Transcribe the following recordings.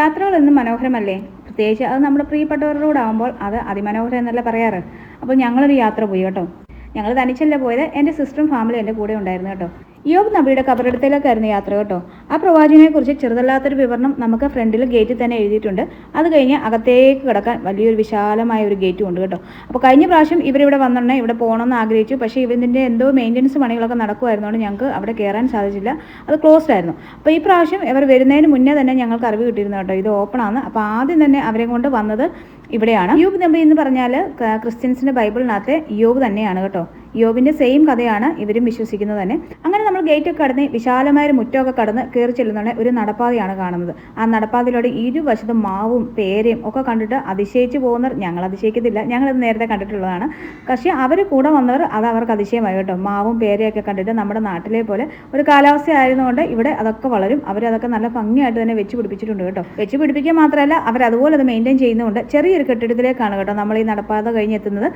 യാത്രകൾ എന്നും മനോഹരമല്ലേ? പ്രത്യേകിച്ച് അത് നമ്മുടെ പ്രിയപ്പെട്ടവരുടെ കൂടെ ആകുമ്പോൾ അത് അതിമനോഹരം എന്നല്ല പറയാറ്. അപ്പോൾ ഞങ്ങളൊരു യാത്ര പോയി കേട്ടോ. ഞങ്ങൾ തനിച്ചല്ല പോയത്, എൻ്റെ സിസ്റ്ററും ഫാമിലിയും എൻ്റെ കൂടെ ഉണ്ടായിരുന്നു കേട്ടോ. യോബ് നബിയുടെ കബറിടത്തിലേക്കായിരുന്നു യാത്ര കേട്ടോ. ആ പ്രവാചകനെക്കുറിച്ച് ചെറുതല്ലാത്തൊരു വിവരണം നമുക്ക് ഫ്രണ്ടിൽ ഗേറ്റിൽ തന്നെ എഴുതിയിട്ടുണ്ട്. അത് കഴിഞ്ഞ് അകത്തേക്ക് കിടക്കാൻ വലിയൊരു വിശാലമായ ഒരു ഗേറ്റും ഉണ്ട് കേട്ടോ. അപ്പോൾ കഴിഞ്ഞ പ്രാവശ്യം ഇവരിവിടെ വന്നിട്ടുണ്ടെ ഇവിടെ പോകണമെന്ന് ആഗ്രഹിച്ചു. പക്ഷേ ഇതിൻ്റെ എന്തോ മെയിൻ്റനൻസ് പണികളൊക്കെ നടക്കുമായിരുന്നുകൊണ്ട് ഞങ്ങൾക്ക് അവിടെ കയറാൻ സാധിച്ചില്ല, അത് ക്ലോസ്ഡ് ആയിരുന്നു. അപ്പോൾ ഈ പ്രാവശ്യം ഇവർ വരുന്നതിന് മുന്നേ തന്നെ ഞങ്ങൾക്ക് അറിവ് കിട്ടിയിരുന്നു കേട്ടോ, ഇത് ഓപ്പൺ ആണ്. അപ്പോൾ ആദ്യം തന്നെ അവരെ കൊണ്ട് വന്നത് ഇവിടെയാണ്. യോബ് നബി എന്ന് പറഞ്ഞാൽ ക്രിസ്ത്യൻസിൻ്റെ ബൈബിളിനകത്തെ യോബ് തന്നെയാണ് കേട്ടോ. യോബിൻ്റെ സെയിം കഥയാണ് ഇവരും വിശ്വസിക്കുന്നത് തന്നെ. അങ്ങനെ നമ്മൾ ഗേറ്റൊക്കെ കടന്ന് വിശാലമായൊരു മുറ്റമൊക്കെ കടന്ന് കയറി ചെല്ലുന്ന ഒരു നടപ്പാതയാണ് കാണുന്നത്. ആ നടപ്പാതയിലൂടെ ഇരുവശത്തും മാവും പേരയും ഒക്കെ കണ്ടിട്ട് അതിശയിച്ച് പോകുന്നവർ, ഞങ്ങൾ അതിശയിക്കത്തില്ല, ഞങ്ങളിത് നേരത്തെ കണ്ടിട്ടുള്ളതാണ്. പക്ഷേ അവർ കൂടെ വന്നവർ അത് അവർക്ക് അതിശയമായി കേട്ടോ. മാവും പേരയൊക്കെ കണ്ടിട്ട് നമ്മുടെ നാട്ടിലെ പോലെ ഒരു കാലാവസ്ഥ ആയതുകൊണ്ട് ഇവിടെ അതൊക്കെ വളരും. അവരതൊക്കെ നല്ല ഭംഗിയായിട്ട് തന്നെ വെച്ച് പിടിപ്പിച്ചിട്ടുണ്ട് കേട്ടോ. വെച്ച് പിടിപ്പിക്കുക മാത്രമല്ല അവരതുപോലെ അത് മെയിൻറ്റെയിൻ ചെയ്യുന്നുണ്ട്. ചെറിയൊരു കെട്ടിടത്തിലേക്കാണ് കേട്ടോ നമ്മൾ ഈ നടപ്പാത കഴിഞ്ഞെത്തുന്നത്.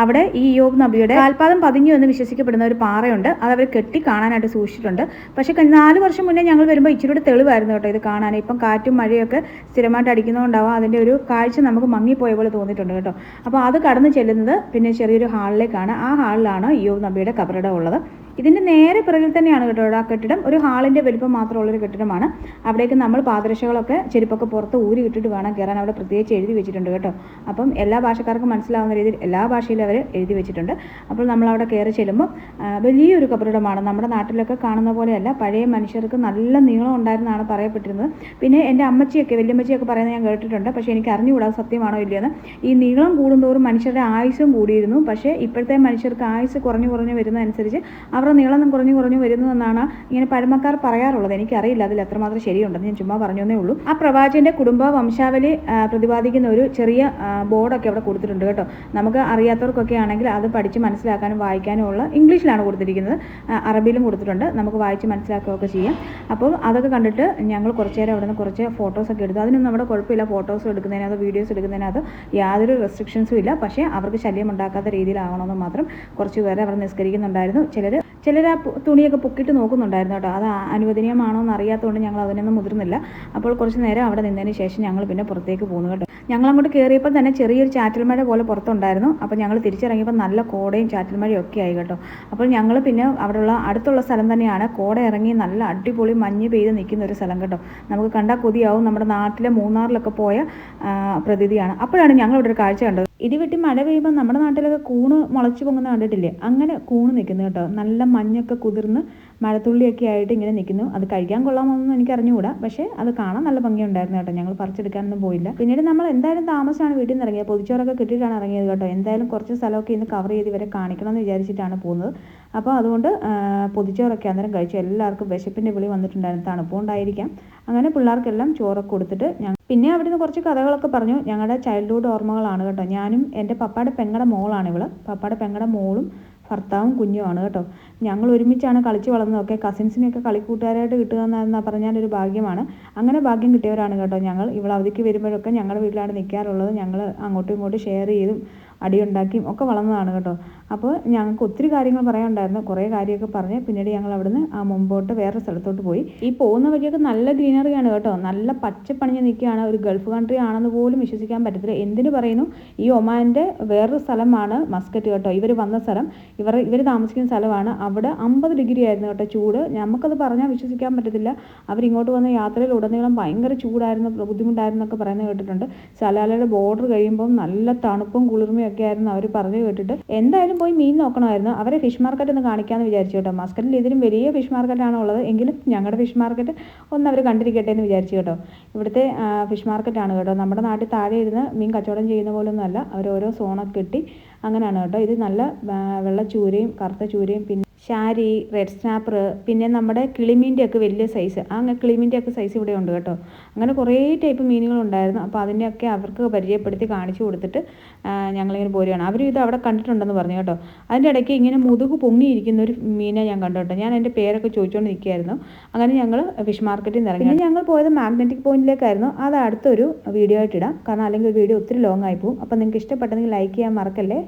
അവിടെ ഈ യോബ് നബിയുടെ കാൽപാദം പതിഞ്ഞു എന്ന് വിശ്വസിക്കപ്പെടുന്ന ഒരു പാറയുണ്ട്. അത് അവർ കെട്ടി കാണാനായിട്ട് സൂക്ഷിച്ചിട്ടുണ്ട്. പക്ഷേ 4 വർഷം മുന്നേ ഞങ്ങൾ വരുമ്പോൾ ഇച്ചിരി തെളിവായിരുന്നു കേട്ടോ ഇത് കാണാൻ. ഇപ്പം കാറ്റും മഴയൊക്കെ സ്ഥിരമായിട്ട് അടിക്കുന്നതുകൊണ്ടാവും അതിൻ്റെ ഒരു കാഴ്ച നമുക്ക് മങ്ങിപ്പോയ പോലെ തോന്നിയിട്ടുണ്ട് കേട്ടോ. അപ്പോൾ അത് കടന്നു ചെല്ലുന്നത് പിന്നെ ചെറിയൊരു ഹാളിലേക്കാണ്. ആ ഹാളിലാണ് യോബ് നബിയുടെ കബറിടം ഉള്ളത്. ഇതിൻ്റെ നേരെ പിറകിൽ തന്നെയാണ് കേട്ടോ ആ കെട്ടിടം. ഒരു ഹാളിൻ്റെ വലിപ്പം മാത്രമുള്ളൊരു കെട്ടിടമാണ്. അവിടേക്ക് നമ്മൾ പാദരക്ഷകളൊക്കെ ചെരുപ്പൊക്കെ പുറത്ത് ഊരി ഇട്ടിട്ട് വേണം കയറാൻ. അവിടെ പ്രത്യേകിച്ച് എഴുതി വെച്ചിട്ടുണ്ട് കേട്ടോ. അപ്പം എല്ലാ ഭാഷക്കാർക്കും മനസ്സിലാവുന്ന രീതിയിൽ എല്ലാ ഭാഷയിലും അവർ എഴുതി വെച്ചിട്ടുണ്ട്. അപ്പോൾ നമ്മളവിടെ കയറി ചെല്ലുമ്പോൾ വലിയൊരു കബറിടമാണ്. നമ്മുടെ നാട്ടിലൊക്കെ കാണുന്ന പോലെയല്ല, പഴയ മനുഷ്യർക്ക് നല്ല നീളം ഉണ്ടായിരുന്നാണ് പറയപ്പെട്ടിരുന്നത്. പിന്നെ എൻ്റെ അമ്മച്ചിയൊക്കെ വല്യമ്മച്ചിയൊക്കെ പറയുന്നത് ഞാൻ കേട്ടിട്ടുണ്ട്. പക്ഷേ എനിക്ക് അറിഞ്ഞുകൂടാ സത്യമാണോ ഇല്ലയെന്ന്. ഈ നീളം കൂടുന്തോറും മനുഷ്യരുടെ ആയുസ്സും കൂടിയിരുന്നു. പക്ഷേ ഇപ്പോഴത്തെ മനുഷ്യർക്ക് ആയുസ് കുറഞ്ഞു വരുന്നതനുസരിച്ച് അവരുടെ നീളം കുറഞ്ഞു വരുന്നു എന്നാണ് ഇങ്ങനെ പഴമക്കാർ പറയാറുള്ളത്. എനിക്കറിയില്ല അതിൽ എത്രമാത്രം ശരിയുണ്ടെന്ന്, ഞാൻ ചുമ്മാ പറഞ്ഞേ ഉള്ളൂ. ആ പ്രവാചകൻ്റെ കുടുംബ വംശാവലി പ്രതിപാദിക്കുന്ന ഒരു ചെറിയ ബോർഡൊക്കെ അവിടെ കൊടുത്തിട്ടുണ്ട് കേട്ടോ. നമുക്ക് അറിയാത്തവർക്കൊക്കെ ആണെങ്കിൽ അത് പഠിച്ച് മനസ്സിലാക്കാനും വായിക്കാനും ഉള്ള ഇംഗ്ലീഷിലാണ് കൊടുത്തിരിക്കുന്നത്, അറബിയിലും കൊടുത്തിട്ടുണ്ട്. നമുക്ക് വായിച്ച് മനസ്സിലാക്കുകയൊക്കെ ചെയ്യാം. അപ്പോൾ അതൊക്കെ കണ്ടിട്ട് ഞങ്ങൾ കുറച്ച് നേരം അവിടെ നിന്ന് കുറച്ച് ഫോട്ടോസൊക്കെ എടുത്തു. അതിനൊന്നും നമ്മുടെ കുഴപ്പമില്ല, ഫോട്ടോസ് എടുക്കുന്നതിനകത്ത് വീഡിയോസ് എടുക്കുന്നതിനകത്ത് യാതൊരു റെസ്ട്രിക്ഷൻസും ഇല്ല. പക്ഷേ അവർക്ക് ശല്യം ഉണ്ടാക്കാത്ത രീതിയിലാവണമെന്ന് മാത്രം കുറച്ച് പേരെ അവർ നിസ്കരിക്കുന്നുണ്ടായിരുന്നു. ചിലർ ആ തുണിയൊക്കെ പൊക്കിയിട്ട് നോക്കുന്നുണ്ടായിരുന്നു കേട്ടോ. അത് അനുവദനീയമാണോ എന്ന് അറിയാത്തതുകൊണ്ട് ഞങ്ങൾ അതിനൊന്നും മുതിർന്നില്ല. അപ്പോൾ കുറച്ച് നേരം അവിടെ നിന്നതിന് ശേഷം ഞങ്ങൾ പിന്നെ പുറത്തേക്ക് പോകുന്നു കേട്ടോ. ഞങ്ങളങ്ങോട്ട് കയറിയപ്പോൾ തന്നെ ചെറിയൊരു ചാറ്റൽ മഴ പോലെ പുറത്തുണ്ടായിരുന്നു. അപ്പോൾ ഞങ്ങൾ തിരിച്ചിറങ്ങിയപ്പോൾ നല്ല കോടയും ചാറ്റൽ മഴയും ഒക്കെ ആയി കേട്ടോ. അപ്പോൾ ഞങ്ങൾ പിന്നെ അവിടെയുള്ള അടുത്തുള്ള സ്ഥലം തന്നെയാണ്. കോട ഇറങ്ങി നല്ല അടിപൊളി മഞ്ഞ് പെയ്ത് നിൽക്കുന്ന ഒരു സ്ഥലം കേട്ടോ. നമുക്ക് കണ്ടാൽ കൊതിയാവും. നമ്മുടെ നാട്ടിലെ മൂന്നാറിലൊക്കെ പോയ പ്രതീതിയാണ്. അപ്പോഴാണ് ഞങ്ങൾ ഇവിടെ ഒരു കാഴ്ച കണ്ടത്. ഇടിവെട്ടി മഴ പെയ്യുമ്പോൾ നമ്മുടെ നാട്ടിലൊക്കെ കൂണ് മുളച്ച് പൊങ്ങുന്ന കണ്ടിട്ടില്ലേ? അങ്ങനെ കൂണ് നിൽക്കുന്നു കേട്ടോ. നല്ല മഞ്ഞൊക്കെ കുതിർന്ന് മഴത്തുള്ളിയൊക്കെ ആയിട്ട് ഇങ്ങനെ നിൽക്കുന്നു. അത് കഴിക്കാൻ കൊള്ളാമെന്നൊന്നും എനിക്ക് അറിഞ്ഞുകൂടാ, പക്ഷേ അത് കാണാൻ നല്ല ഭംഗിയുണ്ടായിരുന്നു കേട്ടോ. ഞങ്ങൾ പറിച്ചെടുക്കാനൊന്നും പോയില്ല. പിന്നീട് നമ്മൾ എന്തായാലും താമസമാണ് വീട്ടിൽ നിന്ന് ഇറങ്ങിയത്. പൊതിച്ചോറൊക്കെ കിട്ടിയിട്ടാണ് ഇറങ്ങിയത് കേട്ടോ. എന്തായാലും കുറച്ച് സ്ഥലമൊക്കെ ഇന്ന് കവർ ചെയ്ത് ഇവരെ കാണിക്കണമെന്ന് വിചാരിച്ചിട്ടാണ് പോകുന്നത്. അപ്പോൾ അതുകൊണ്ട് പൊതിച്ചോറൊക്കെ അന്നേരം കഴിച്ചു. എല്ലാവർക്കും വിശപ്പിൻ്റെ വിളി വന്നിട്ടുണ്ടായിരുന്നു, തണുപ്പുകൊണ്ടായിരിക്കാം. അങ്ങനെ പിള്ളേർക്കെല്ലാം ചോറൊക്കെ കൊടുത്തിട്ട് പിന്നെ അവിടുന്ന് കുറച്ച് കഥകളൊക്കെ പറഞ്ഞു. ഞങ്ങളുടെ ചൈൽഡ്ഹുഡ് ഓർമ്മകളാണ് കേട്ടോ. ഞാനും എൻ്റെ പപ്പായുടെ പെങ്ങളുടെ മോളാണ് ഇവള്. പപ്പായുടെ പെങ്ങളുടെ മോളും ഭർത്താവും കുഞ്ഞുമാണ് കേട്ടോ. ഞങ്ങൾ ഒരുമിച്ചാണ് കളിച്ച് വളർന്നതൊക്കെ. കസിൻസിനെയൊക്കെ കളിക്കൂട്ടുകാരായിട്ട് കിട്ടുക എന്ന് പറഞ്ഞാലൊരു ഭാഗ്യമാണ്. അങ്ങനെ ഭാഗ്യം കിട്ടിയവരാണ് കേട്ടോ ഞങ്ങൾ. ഇവൾ അവധിക്ക് വരുമ്പോഴൊക്കെ ഞങ്ങളുടെ വീട്ടിലാണ് നിൽക്കാറുള്ളത്. ഞങ്ങൾ അങ്ങോട്ടും ഇങ്ങോട്ടും ഷെയർ ചെയ്തും അടിയുണ്ടാക്കിയും ഒക്കെ വളർന്നതാണ് കേട്ടോ. അപ്പോൾ ഞങ്ങൾക്ക് ഒത്തിരി കാര്യങ്ങൾ പറയാനുണ്ടായിരുന്നു. കുറേ കാര്യമൊക്കെ പറഞ്ഞ് പിന്നീട് ഞങ്ങൾ അവിടുന്ന് മുമ്പോട്ട് വേറെ സ്ഥലത്തോട്ട് പോയി. ഈ പോകുന്ന വഴിയൊക്കെ നല്ല ഗ്രീനറിയാണ് കേട്ടോ. നല്ല പച്ചപ്പണിഞ്ഞ് നിൽക്കുകയാണ്. ഒരു ഗൾഫ് കൺട്രി ആണെന്ന് പോലും വിശ്വസിക്കാൻ പറ്റത്തില്ല. എന്തിനു പറയുന്നു, ഈ ഒമാൻ്റെ വേറൊരു സ്ഥലമാണ് മസ്കറ്റ് കേട്ടോ. ഇവർ വന്ന സ്ഥലം, ഇവർ താമസിക്കുന്ന സ്ഥലമാണ്. അവിടെ 50 ഡിഗ്രി ആയിരുന്നു കേട്ടോ ചൂട്. നമുക്കത് പറഞ്ഞാൽ വിശ്വസിക്കാൻ പറ്റത്തില്ല. അവരിങ്ങോട്ട് വന്ന യാത്രയിൽ ഉടനീളം ഭയങ്കര ചൂടായിരുന്നു, ബുദ്ധിമുട്ടായിരുന്നു എന്നൊക്കെ പറയുന്നത് കേട്ടിട്ടുണ്ട്. സലാലയുടെ ബോർഡർ കഴിയുമ്പം നല്ല തണുപ്പും കുളിർമയും ഒക്കെ ആയിരുന്നു അവർ പറഞ്ഞു കേട്ടിട്ട്. എന്തായാലും പോയി മീൻ നോക്കണമായിരുന്നു. അവരെ ഫിഷ് മാർക്കറ്റ് ഒന്ന് കാണിക്കാമെന്ന് വിചാരിച്ചു കേട്ടോ. മസ്കറ്റിൽ ഇതിലും വലിയ ഫിഷ് മാർക്കറ്റാണ് ഉള്ളത്, എങ്കിലും ഞങ്ങളുടെ ഫിഷ് മാർക്കറ്റ് ഒന്ന് അവർ കണ്ടിരിക്കട്ടെ എന്ന് വിചാരിച്ചു കേട്ടോ. ഇവിടുത്തെ ഫിഷ് മാർക്കറ്റാണ് കേട്ടോ. നമ്മുടെ നാട്ടിൽ താഴെ ഇരുന്ന് മീൻ കച്ചവടം ചെയ്യുന്ന പോലൊന്നും അല്ല. അവർ ഓരോ സോണൊക്കെ കെട്ടി അങ്ങനെയാണ് കേട്ടോ. ഇത് നല്ല വെള്ള ചൂരയും കറുത്ത ചൂരയും പിന്നെ ഷാരി, റെഡ് സ്നാപ്പർ, പിന്നെ നമ്മുടെ കിളിമീൻ്റെ ഒക്കെ വലിയ സൈസ്, അങ്ങനെ കിളിമീൻ്റെ ഒക്കെ സൈസ് ഇവിടെ ഉണ്ട് കേട്ടോ. അങ്ങനെ കുറേ ടൈപ്പ് മീനുകളുണ്ടായിരുന്നു. അപ്പോൾ അതിനെയൊക്കെ അവർക്ക് പരിചയപ്പെടുത്തി കാണിച്ചു കൊടുത്തിട്ട് ഞങ്ങളിങ്ങനെ പോരുകയാണ്. അവരും ഇത് അവിടെ കണ്ടിട്ടുണ്ടെന്ന് പറഞ്ഞു കേട്ടോ. അതിൻ്റെ ഇടയ്ക്ക് ഇങ്ങനെ മുതുക് പൊങ്ങിയിരിക്കുന്ന ഒരു മീനെ ഞാൻ കണ്ടു കേട്ടോ. ഞാൻ എൻ്റെ പേരൊക്കെ ചോദിച്ചുകൊണ്ട് നിൽക്കുകയായിരുന്നു. അങ്ങനെ ഞങ്ങൾ ഫിഷ് മാർക്കറ്റിൽ നിന്ന് ഇറങ്ങി. പിന്നെ ഞങ്ങൾ പോയത് മാഗ്നറ്റിക് പോയിന്റിലേക്കായിരുന്നു. അത് അടുത്തൊരു വീഡിയോ ആയിട്ട് ഇടാം, കാരണം അല്ലെങ്കിൽ ഒരു വീഡിയോ ഒത്തിരി ലോങ് ആയി പോകും. അപ്പോൾ നിങ്ങൾക്ക് ഇഷ്ടപ്പെട്ടെങ്കിൽ ലൈക്ക് ചെയ്യാൻ മറക്കല്ലേ.